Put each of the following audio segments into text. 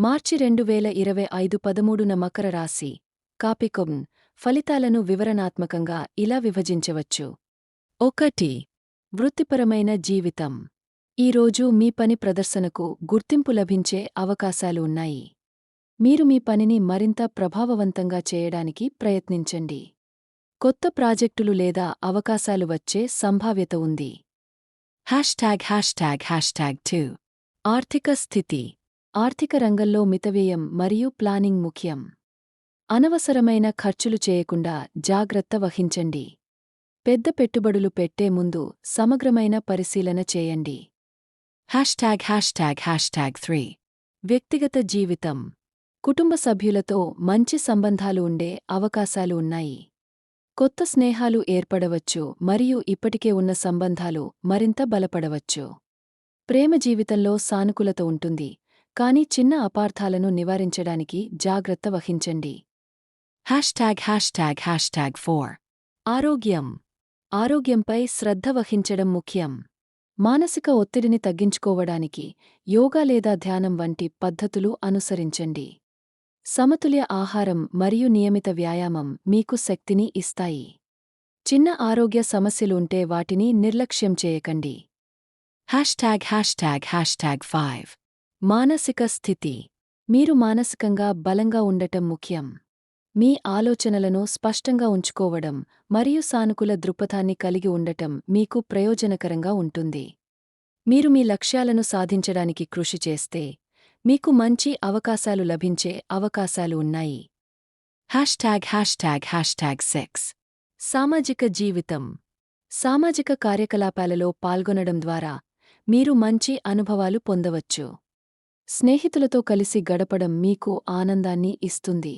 మార్చి 2025 13న మకర రాశి కాపికొన్ ఫలితాలను వివరణాత్మకంగా ఇలా విభజించవచ్చు. 1. వృత్తిపరమైన జీవితం. ఈరోజు మీ పని ప్రదర్శనకు గుర్తింపు లభించే అవకాశాలు ఉన్నాయి. మీరు మీ పనిని మరింత ప్రభావవంతంగా చేయడానికి ప్రయత్నించండి. కొత్త ప్రాజెక్టులు లేదా అవకాశాలు వచ్చే సంభావ్యత ఉంది. ####2 ఆర్థిక స్థితి. ఆర్థిక రంగంలో మితవ్యయం మరియు ప్లానింగ్ ముఖ్యం. అనవసరమైన ఖర్చులు చేయకుండా జాగ్రత్త వహించండి. పెద్ద పెట్టుబడులు పెట్టే ముందు సమగ్రమైన పరిశీలన చేయండి. ###3 వ్యక్తిగత జీవితం. కుటుంబ సభ్యులతో మంచి సంబంధాలు ఉండే అవకాశాలు ఉన్నాయి. కొత్త స్నేహాలు ఏర్పడవచ్చు మరియు ఇప్పటికే ఉన్న సంబంధాలు మరింత బలపడవచ్చు. ప్రేమ జీవితంలో సానుకూలత ఉంటుంది, కానీ చిన్న అపార్థాలను నివారించడానికి జాగ్రత్త వహించండి. ###4 ఆరోగ్యం. ఆరోగ్యంపై శ్రద్ధ వహించడం ముఖ్యం. మానసిక ఒత్తిడిని తగ్గించుకోవడానికి యోగా లేదా ధ్యానం వంటి పద్ధతులు అనుసరించండి. సమతుల్య ఆహారం మరియు నియమిత వ్యాయామం మీకు శక్తిని ఇస్తాయి. చిన్న ఆరోగ్య సమస్యలుంటే వాటిని నిర్లక్ష్యం చేయకండి. ###5 మానసిక స్థితి. మీరు మానసికంగా బలంగా ఉండటం ముఖ్యం. మీ ఆలోచనలను స్పష్టంగా ఉంచుకోవడం మరియు సానుకూల దృక్పథాన్ని కలిగి ఉండటం మీకు ప్రయోజనకరంగా ఉంటుంది. మీరు మీ లక్ష్యాలను సాధించడానికి కృషి చేస్తే మీకు మంచి అవకాశాలు లభించే అవకాశాలు ఉన్నాయి. ###6 సామాజిక జీవితం. సామాజిక కార్యకలాపాలలో పాల్గొనడం ద్వారా మీరు మంచి అనుభవాలు పొందవచ్చు. స్నేహితులతో కలిసి గడపడం మీకు ఆనందాన్ని ఇస్తుంది.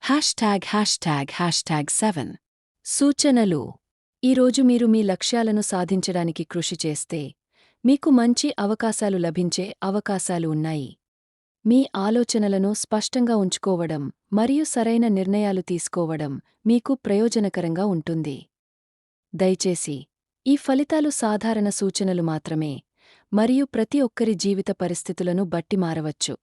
###7 సూచనలు. ఈరోజు మీరు మీ లక్ష్యాలను సాధించడానికి కృషి చేస్తే మీకు మంచి అవకాశాలు లభించే అవకాశాలు ఉన్నాయి. మీ ఆలోచనలను స్పష్టంగా ఉంచుకోవడం మరియు సరైన నిర్ణయాలు తీసుకోవడం మీకు ప్రయోజనకరంగా ఉంటుంది. దయచేసి ఈ ఫలితాలు సాధారణ సూచనలు మాత్రమే మరియు ప్రతి ఒక్కరి జీవిత పరిస్థితులను బట్టి మారవచ్చు.